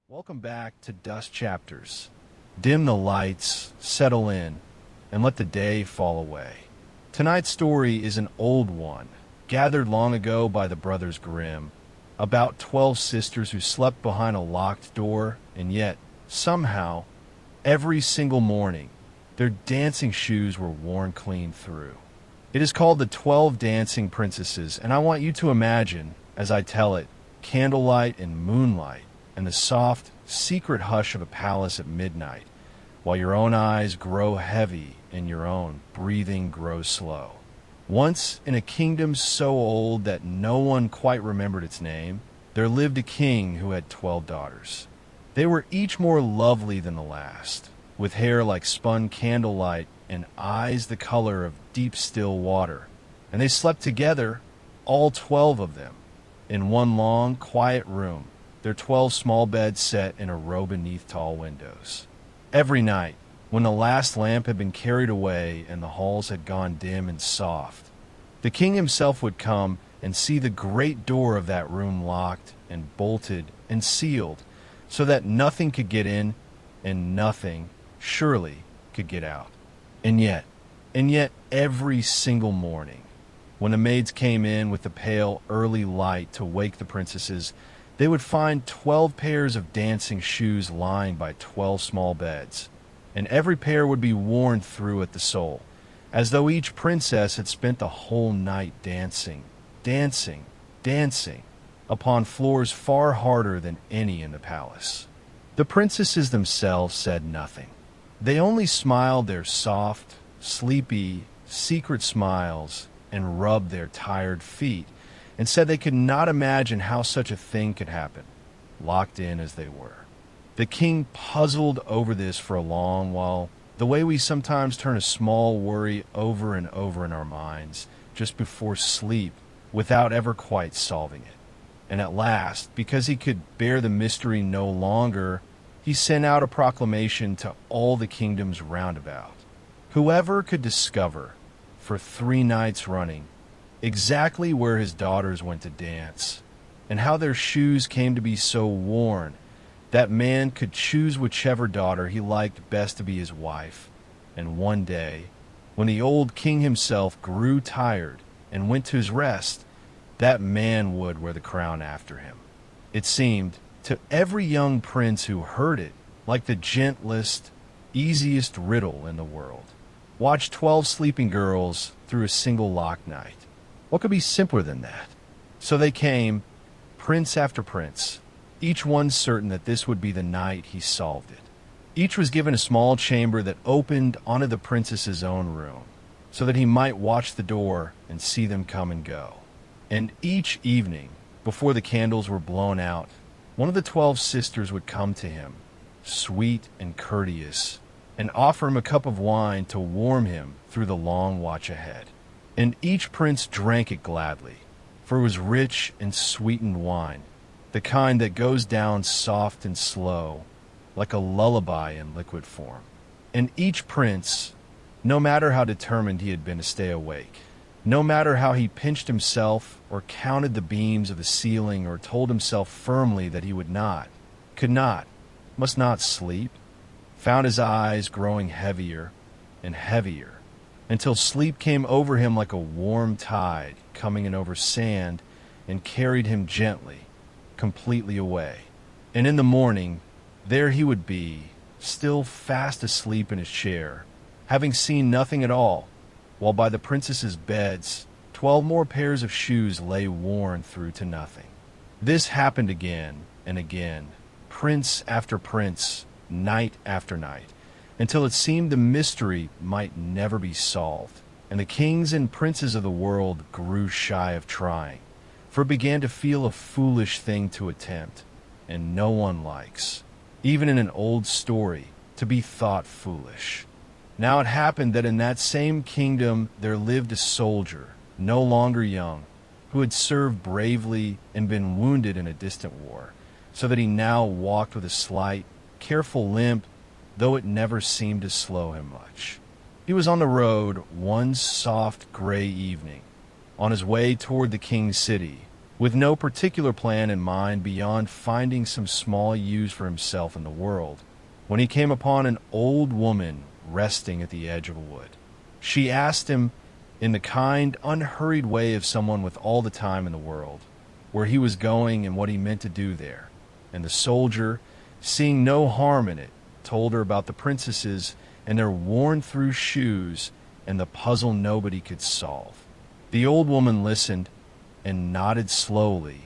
Welcome back to Dusk Chapters. Dim the lights, settle in, and let the day fall away. Tonight's story is an old one, gathered long ago by the brothers Grimm, about 12 sisters who slept behind a locked door, and yet, somehow, every single morning, their dancing shoes were worn clean through. It is called The 12 Dancing Princesses, and I want you to imagine, as I tell it, candlelight and moonlight, and the soft, secret hush of a palace at midnight, while your own eyes grow heavy and your own breathing grows slow. Once, in a kingdom so old that no one quite remembered its name, there lived a king who had 12 daughters. They were each more lovely than the last, with hair like spun candlelight and eyes the color of deep still water. And they slept together, all 12 of them, in one long, quiet room, their 12 small beds set in a row beneath tall windows. Every night, when the last lamp had been carried away and the halls had gone dim and soft, the king himself would come and see the great door of that room locked and bolted and sealed so that nothing could get in and nothing, surely, could get out. And yet, every single morning, when the maids came in with the pale early light to wake the princesses, they would find 12 pairs of dancing shoes lying by 12 small beds, and every pair would be worn through at the sole, as though each princess had spent the whole night dancing, upon floors far harder than any in the palace. The princesses themselves said nothing. They only smiled their soft, sleepy, secret smiles and rubbed their tired feet, and said they could not imagine how such a thing could happen, locked in as they were. The king puzzled over this for a long while, the way we sometimes turn a small worry over and over in our minds just before sleep without ever quite solving it. And at last, because he could bear the mystery no longer, he sent out a proclamation to all the kingdoms round about. Whoever could discover, for 3 nights running, exactly where his daughters went to dance, and how their shoes came to be so worn, that man could choose whichever daughter he liked best to be his wife. And one day, when the old king himself grew tired and went to his rest, that man would wear the crown after him. It seemed, to every young prince who heard it, like the gentlest, easiest riddle in the world. Watch 12 sleeping girls through a single lock night. What could be simpler than that? So they came, prince after prince, each one certain that this would be the night he solved it. Each was given a small chamber that opened onto the princess's own room, so that he might watch the door and see them come and go. And each evening, before the candles were blown out, one of the 12 sisters would come to him, sweet and courteous, and offer him a cup of wine to warm him through the long watch ahead. And each prince drank it gladly, for it was rich and sweetened wine, the kind that goes down soft and slow, like a lullaby in liquid form. And each prince, no matter how determined he had been to stay awake, no matter how he pinched himself or counted the beams of the ceiling or told himself firmly that he would not, could not, must not sleep, found his eyes growing heavier and heavier, until sleep came over him like a warm tide coming in over sand and carried him gently, completely away. And in the morning, there he would be, still fast asleep in his chair, having seen nothing at all, while by the princess's beds 12 more pairs of shoes lay worn through to nothing. This happened again and again, prince after prince, night after night, until it seemed the mystery might never be solved, and the kings and princes of the world grew shy of trying, for it began to feel a foolish thing to attempt, and no one likes, even in an old story, to be thought foolish. Now it happened that in that same kingdom there lived a soldier, no longer young, who had served bravely and been wounded in a distant war, so that he now walked with a slight, careful limp, though it never seemed to slow him much. He was on the road one soft gray evening, on his way toward the king's city, with no particular plan in mind beyond finding some small use for himself in the world, when he came upon an old woman resting at the edge of a wood. She asked him, in the kind, unhurried way of someone with all the time in the world, where he was going and what he meant to do there. And the soldier, seeing no harm in it, told her about the princesses and their worn-through shoes and the puzzle nobody could solve. The old woman listened and nodded slowly,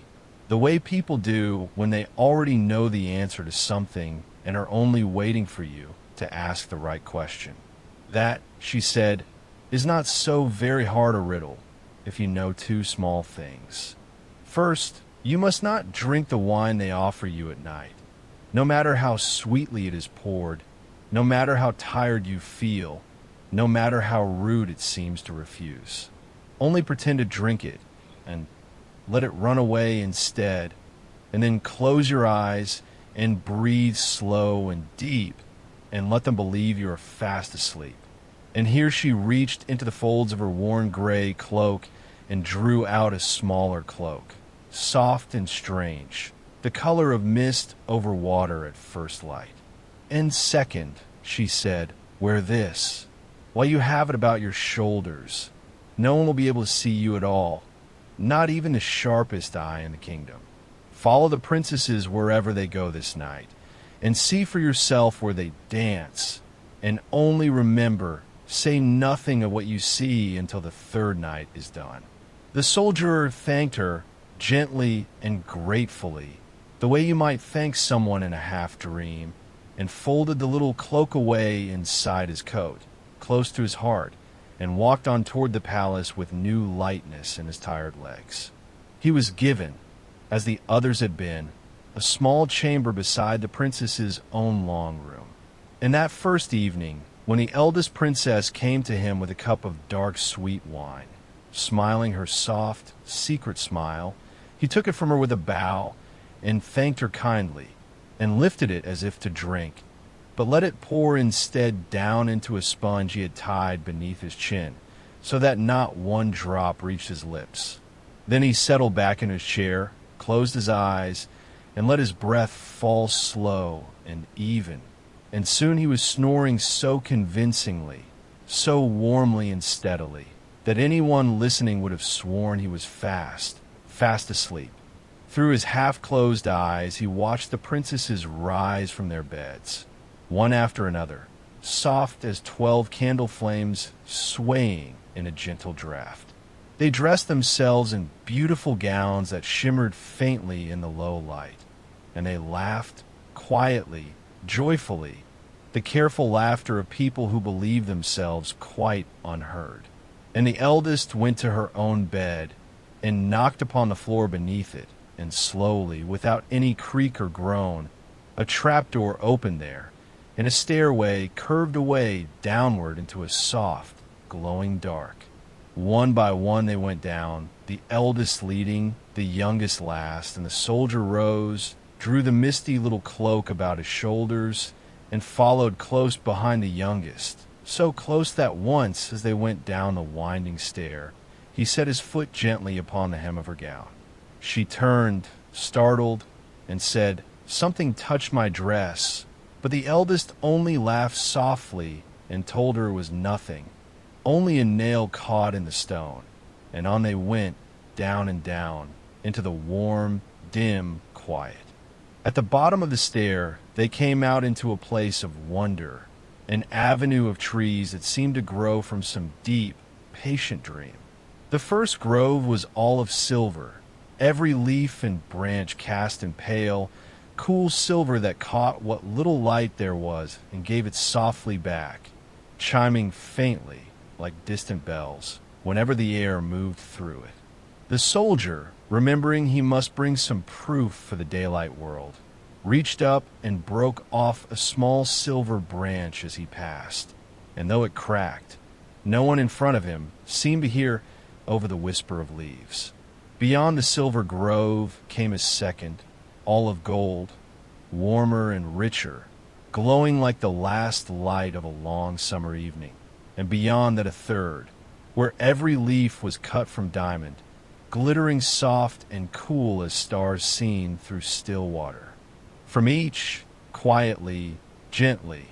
the way people do when they already know the answer to something and are only waiting for you to ask the right question. That, she said, is not so very hard a riddle if you know two small things. First, you must not drink the wine they offer you at night, no matter how sweetly it is poured, no matter how tired you feel, no matter how rude it seems to refuse. Only pretend to drink it and let it run away instead, and then close your eyes and breathe slow and deep and let them believe you are fast asleep. And here she reached into the folds of her worn gray cloak and drew out a smaller cloak, soft and strange, the color of mist over water at first light. And second, she said, wear this, while you have it about your shoulders. No one will be able to see you at all, not even the sharpest eye in the kingdom. Follow the princesses wherever they go this night, and see for yourself where they dance, and only remember, say nothing of what you see until the third night is done. The soldier thanked her gently and gratefully, the way you might thank someone in a half-dream, and folded the little cloak away inside his coat, close to his heart, and walked on toward the palace with new lightness in his tired legs. He was given, as the others had been, a small chamber beside the princess's own long room. And that first evening, when the eldest princess came to him with a cup of dark sweet wine, smiling her soft, secret smile, he took it from her with a bow and thanked her kindly, and lifted it as if to drink, but let it pour instead down into a sponge he had tied beneath his chin, so that not one drop reached his lips. Then he settled back in his chair, closed his eyes, and let his breath fall slow and even, and soon he was snoring so convincingly, so warmly and steadily, that anyone listening would have sworn he was fast asleep. Through his half-closed eyes he watched the princesses rise from their beds, one after another, soft as 12 candle flames swaying in a gentle draught. They dressed themselves in beautiful gowns that shimmered faintly in the low light, and they laughed quietly, joyfully, the careful laughter of people who believe themselves quite unheard. And the eldest went to her own bed and knocked upon the floor beneath it, and slowly, without any creak or groan, a trapdoor opened there, and a stairway curved away downward into a soft, glowing dark. One by one they went down, the eldest leading, the youngest last, and the soldier rose, drew the misty little cloak about his shoulders, and followed close behind the youngest, so close that once, as they went down the winding stair, he set his foot gently upon the hem of her gown. She turned, startled, and said, "Something touched my dress," but the eldest only laughed softly and told her it was nothing, only a nail caught in the stone, and on they went, down and down, into the warm, dim quiet. At the bottom of the stair, they came out into a place of wonder, an avenue of trees that seemed to grow from some deep, patient dream. The first grove was all of silver, every leaf and branch cast in pale, cool silver that caught what little light there was and gave it softly back, chiming faintly like distant bells whenever the air moved through it. The soldier, remembering he must bring some proof for the daylight world, reached up and broke off a small silver branch as he passed, and though it cracked, no one in front of him seemed to hear over the whisper of leaves. Beyond the silver grove came a second, all of gold, warmer and richer, glowing like the last light of a long summer evening, and beyond that a third, where every leaf was cut from diamond, glittering soft and cool as stars seen through still water. From each, quietly, gently,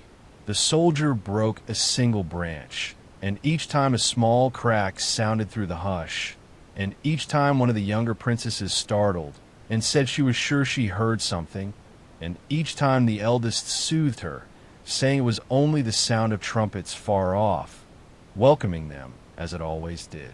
the soldier broke a single branch, and each time a small crack sounded through the hush, and each time one of the younger princesses startled and said she was sure she heard something, and each time the eldest soothed her, saying it was only the sound of trumpets far off, welcoming them as it always did.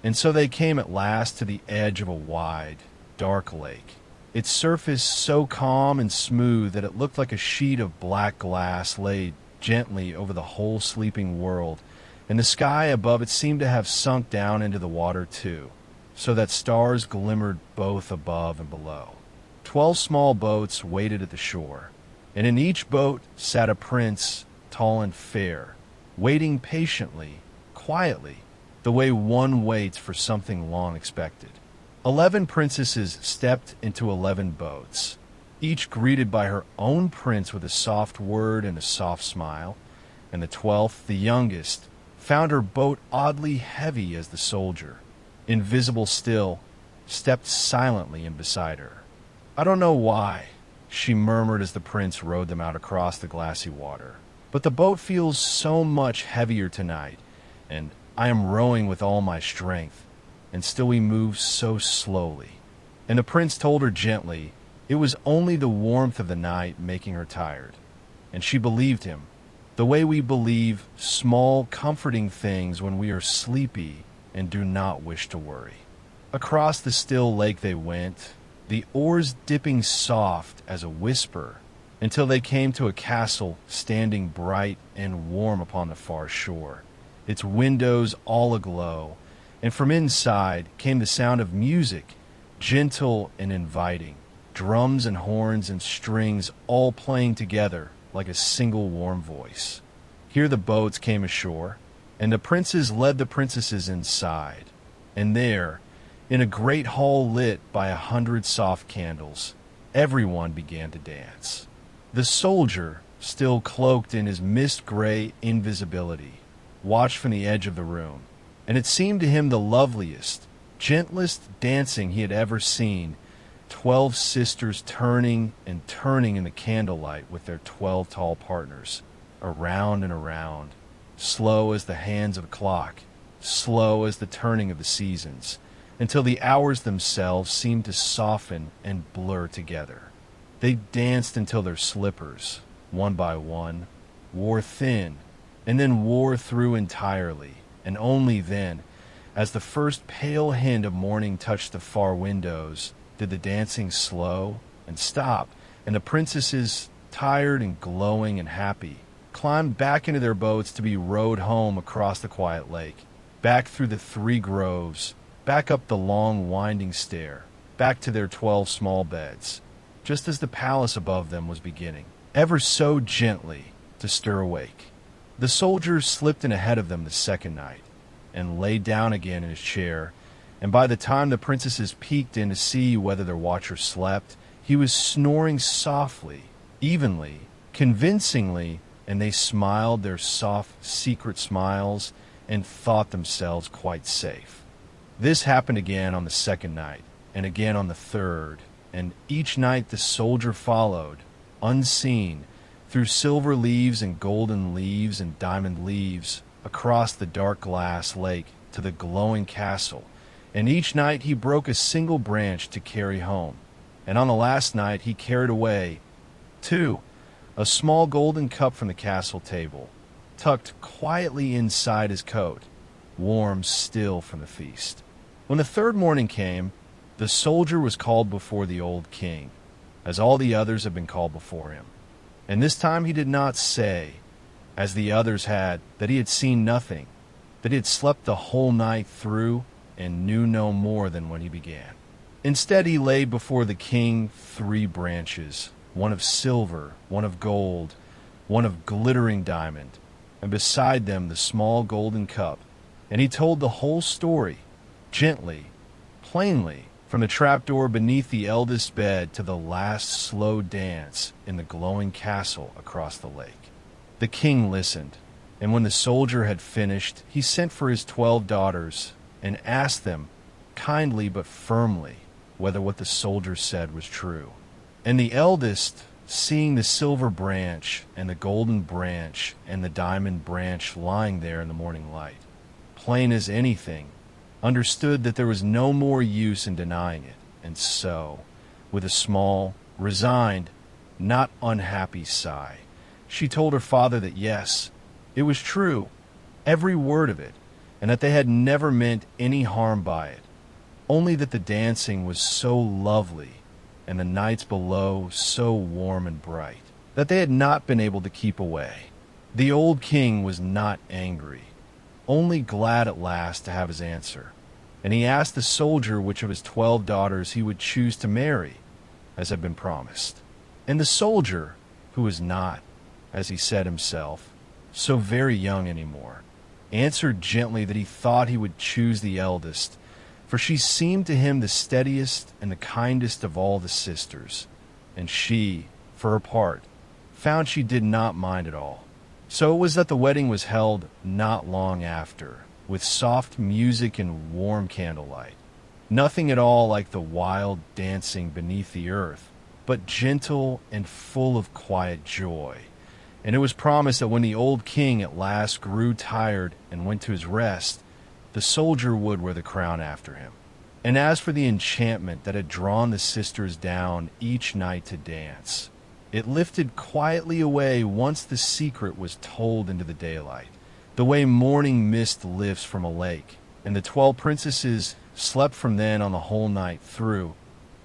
And so they came at last to the edge of a wide, dark lake, its surface so calm and smooth that it looked like a sheet of black glass laid gently over the whole sleeping world, and the sky above it seemed to have sunk down into the water too, so that stars glimmered both above and below. 12 small boats waited at the shore, and in each boat sat a prince, tall and fair, waiting patiently, quietly, the way one waits for something long expected. 11 princesses stepped into 11 boats, each greeted by her own prince with a soft word and a soft smile, and the 12th, the youngest, found her boat oddly heavy as the soldier, invisible still, stepped silently in beside her. "I don't know why," she murmured as the prince rowed them out across the glassy water, "but the boat feels so much heavier tonight, and I am rowing with all my strength, and still we move so slowly." And the prince told her gently it was only the warmth of the night making her tired, and she believed him, the way we believe small, comforting things when we are sleepy and do not wish to worry. Across the still lake they went, the oars dipping soft as a whisper, until they came to a castle standing bright and warm upon the far shore, its windows all aglow, and from inside came the sound of music, gentle and inviting, drums and horns and strings all playing together like a single warm voice. Here the boats came ashore, and the princes led the princesses inside, and there, in a great hall lit by 100 soft candles, everyone began to dance. The soldier, still cloaked in his mist-gray invisibility, watched from the edge of the room, and it seemed to him the loveliest, gentlest dancing he had ever seen, 12 sisters turning and turning in the candlelight with their 12 tall partners, around and around, slow as the hands of a clock, slow as the turning of the seasons, until the hours themselves seemed to soften and blur together. They danced until their slippers, one by one, wore thin, and then wore through entirely, and only then, as the first pale hint of morning touched the far windows, did the dancing slow and stop, and the princesses, tired and glowing and happy, climbed back into their boats to be rowed home across the quiet lake, back through the 3 groves, back up the long winding stair, back to their 12 small beds, just as the palace above them was beginning, ever so gently, to stir awake. The soldier slipped in ahead of them the second night, and lay down again in his chair, and by the time the princesses peeked in to see whether their watcher slept, he was snoring softly, evenly, convincingly, and they smiled their soft, secret smiles and thought themselves quite safe. This happened again on the second night, and again on the third, and each night the soldier followed, unseen, through silver leaves and golden leaves and diamond leaves, across the dark glass lake to the glowing castle, and each night he broke a single branch to carry home, and on the last night he carried away, too, a small golden cup from the castle table, tucked quietly inside his coat, warm still from the feast. When the third morning came, the soldier was called before the old king, as all the others had been called before him. And this time he did not say, as the others had, that he had seen nothing, that he had slept the whole night through and knew no more than when he began. Instead he laid before the king 3 branches, one of silver, one of gold, one of glittering diamond, and beside them the small golden cup, and he told the whole story, gently, plainly, from the trapdoor beneath the eldest bed to the last slow dance in the glowing castle across the lake. The king listened, and when the soldier had finished, he sent for his 12 daughters and asked them kindly but firmly, whether what the soldier said was true. And the eldest, seeing the silver branch and the golden branch and the diamond branch lying there in the morning light, plain as anything, understood that there was no more use in denying it, and so, with a small, resigned, not unhappy sigh, she told her father that yes, it was true, every word of it, and that they had never meant any harm by it, only that the dancing was so lovely and the nights below so warm and bright that they had not been able to keep away. The old king was not angry, only glad at last to have his answer, and he asked the soldier which of his 12 daughters he would choose to marry, as had been promised. And the soldier, who was not, as he said himself, so very young anymore, answered gently that he thought he would choose the eldest, for she seemed to him the steadiest and the kindest of all the sisters, and she, for her part, found she did not mind at all. So it was that the wedding was held not long after, with soft music and warm candlelight, nothing at all like the wild dancing beneath the earth, but gentle and full of quiet joy. And it was promised that when the old king at last grew tired and went to his rest, the soldier would wear the crown after him. And as for the enchantment that had drawn the sisters down each night to dance, it lifted quietly away once the secret was told into the daylight, the way morning mist lifts from a lake, and the 12 princesses slept from then on the whole night through,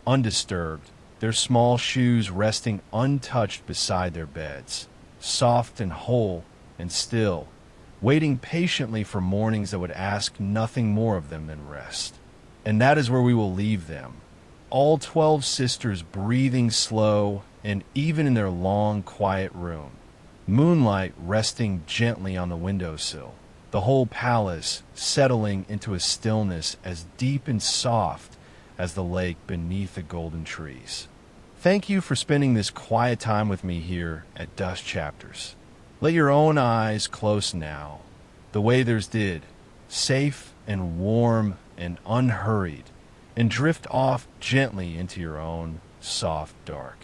undisturbed, their small shoes resting untouched beside their beds, soft and whole and still, waiting patiently for mornings that would ask nothing more of them than rest. And that is where we will leave them, all 12 sisters breathing slow and even in their long, quiet room, moonlight resting gently on the windowsill, the whole palace settling into a stillness as deep and soft as the lake beneath the golden trees. Thank you for spending this quiet time with me here at Dusk Chapters. Let your own eyes close now, the way theirs did, safe and warm and unhurried, and drift off gently into your own soft dark.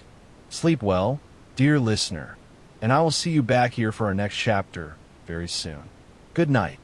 Sleep well, dear listener, and I will see you back here for our next chapter very soon. Good night.